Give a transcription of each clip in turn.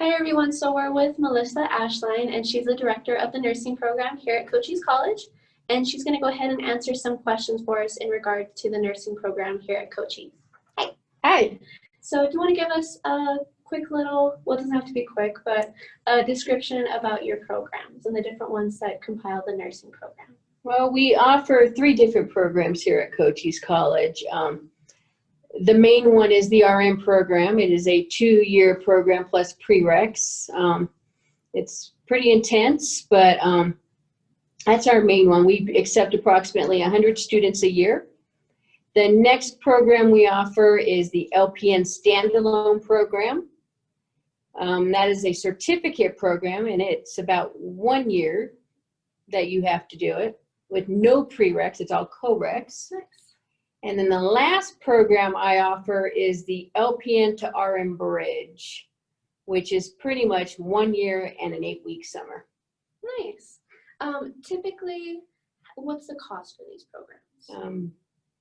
Hi everyone, so we're with Melissa Ashline and she's the director of the nursing program here at Cochise College, and she's going to go ahead and answer some questions for us in regard to the nursing program here at Cochise. Hi. Hi. So do you want to give us a quick little, well it doesn't have to be quick, but a description about your programs and the different ones that compile the nursing program? Well, we offer 3 different programs here at Cochise College. The main one is the RN program. It is a 2-year program plus prereqs. It's pretty intense, but that's our main one. We accept approximately 100 students a year. The next program we offer is the LPN standalone program. That is a certificate program, and it's about 1 year that you have to do it with no prereqs. It's all co-reqs. Nice. And then the last program I offer is the LPN to RN Bridge, which is pretty much 1 year and an 8-week summer. Nice. Typically, what's the cost for these programs?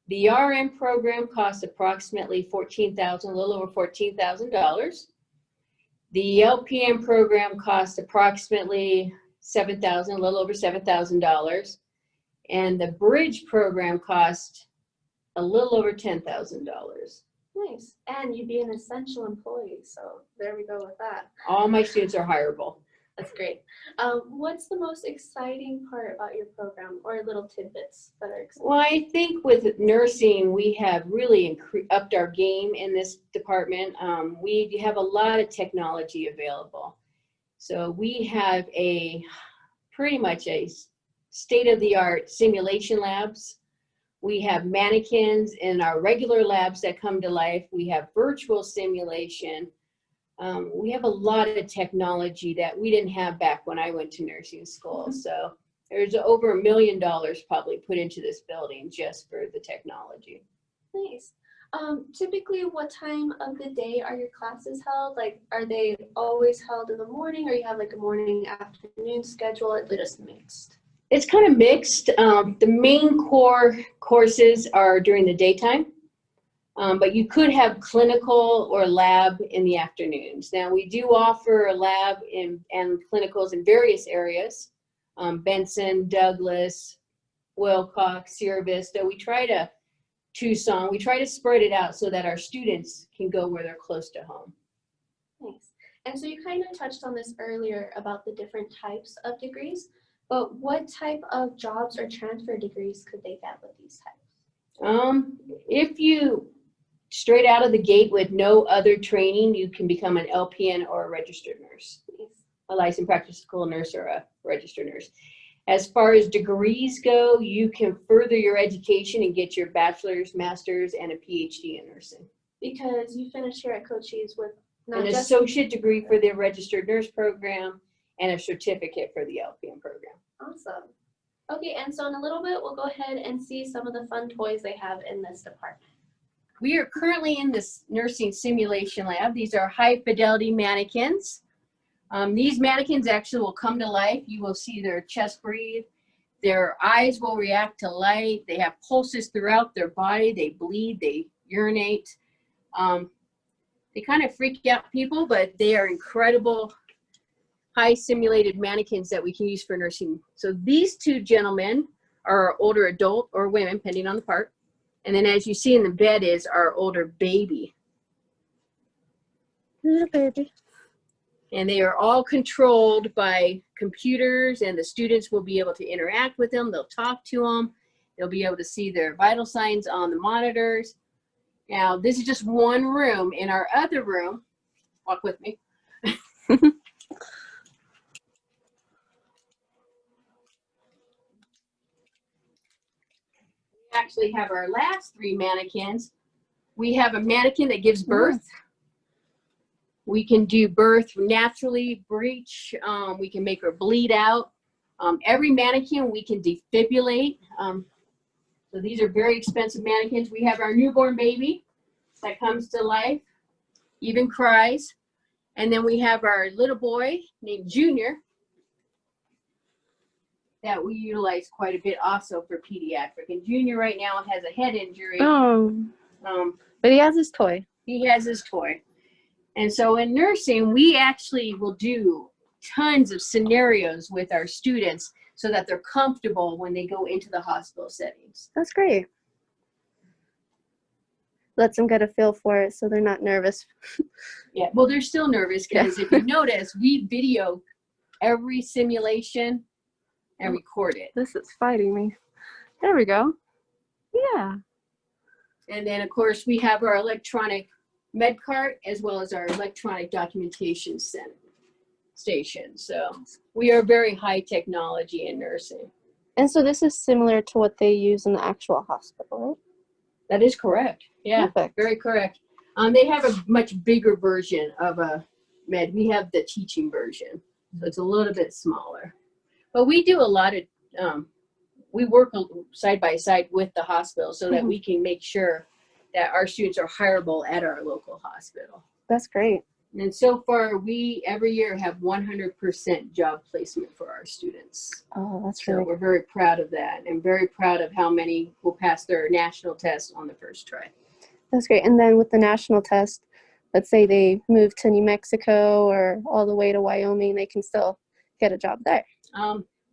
The RN program costs approximately $14,000, a little over $14,000. The LPN program costs approximately $7,000, a little over $7,000. And the Bridge program costs a little over $10,000. Nice. And you'd be an essential employee, so there we go with that. All my students are hireable. That's great. What's the most exciting part about your program, or little tidbits that are exciting? Well, I think with nursing, we have really upped our game in this department. We have a lot of technology available. So we have pretty much a state-of-the-art simulation labs. We have mannequins in our regular labs that come to life. We have virtual simulation. We have a lot of technology that we didn't have back when I went to nursing school. So there's over $1 million probably put into this building just for the technology. Nice. Typically, what time of the day are your classes held? Like, are they always held in the morning, or you have like a morning afternoon schedule, or they're just mixed? It's kind of mixed. The main core courses are during the daytime, but you could have clinical or lab in the afternoons. Now, we do offer a lab and clinicals in various areas, Benson, Douglas, Wilcox, Sierra Vista. Tucson. We try to spread it out so that our students can go where they're close to home. Nice. And so you kind of touched on this earlier about the different types of degrees. But what type of jobs or transfer degrees could they get with these types? If you straight out of the gate with no other training, you can become an LPN or a registered nurse, a licensed practical nurse or a registered nurse. As far as degrees go, you can further your education and get your bachelor's, master's, and a PhD in nursing. Because you finished here at Cochise with an associate degree for the registered nurse program and a certificate for the LPN program. Awesome. Okay, and so in a little bit, we'll go ahead and see some of the fun toys they have in this department. We are currently in this nursing simulation lab. These are high fidelity mannequins. These mannequins actually will come to life. You will see their chest breathe. Their eyes will react to light. They have pulses throughout their body. They bleed, they urinate. They kind of freak out people, but they are incredible high simulated mannequins that we can use for nursing. So these 2 gentlemen are older adult or women, depending on the part. And then as you see in the bed is our older baby. Little baby. And they are all controlled by computers, and the students will be able to interact with them. They'll talk to them. They'll be able to see their vital signs on the monitors. Now, this is just one room. In our other room, walk with me. Actually have our last 3 mannequins. We have a mannequin that gives birth. We can do birth naturally, breech. We can make her bleed out. Every mannequin we can defibrillate. So these are very expensive mannequins. We have our newborn baby that comes to life, even cries. And then we have our little boy named Junior that we utilize quite a bit also for pediatric. And Junior right now has a head injury. Oh. But he has his toy. He has his toy. And so in nursing, we actually will do tons of scenarios with our students so that they're comfortable when they go into the hospital settings. That's great. Lets them get a feel for it so they're not nervous. Yeah, well, they're still nervous because if you notice, we video every simulation and record it. This is fighting me. There we go. Yeah. And then, of course, we have our electronic med cart as well as our electronic documentation station. So we are very high technology in nursing. And so this is similar to what they use in the actual hospital, right? That is correct. Yeah, Perfect. very correct. They have a much bigger version of a med. We have the teaching version, so it's a little bit smaller. But we do a lot of, we work side by side with the hospital so that we can make sure that our students are hireable at our local hospital. That's great. And so far, we every year have 100% job placement for our students. Oh, that's So really we're very proud of that and very proud of how many will pass their national test on the first try. That's great. And then with the national test, let's say they move to New Mexico or all the way to Wyoming, they can still get a job there.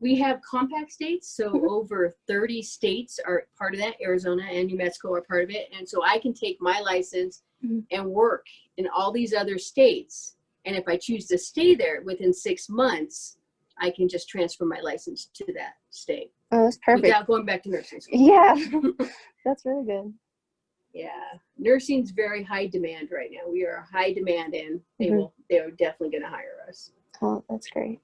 We have compact states, so over 30 states are part of that. Arizona and New Mexico are part of it. And so I can take my license and work in all these other states. And if I choose to stay there within 6 months, I can just transfer my license to that state Oh, that's perfect. without going back to nursing school. Yeah, that's really good. Yeah, nursing's very high demand right now. We are high demand and they're definitely going to hire us. Oh, that's great.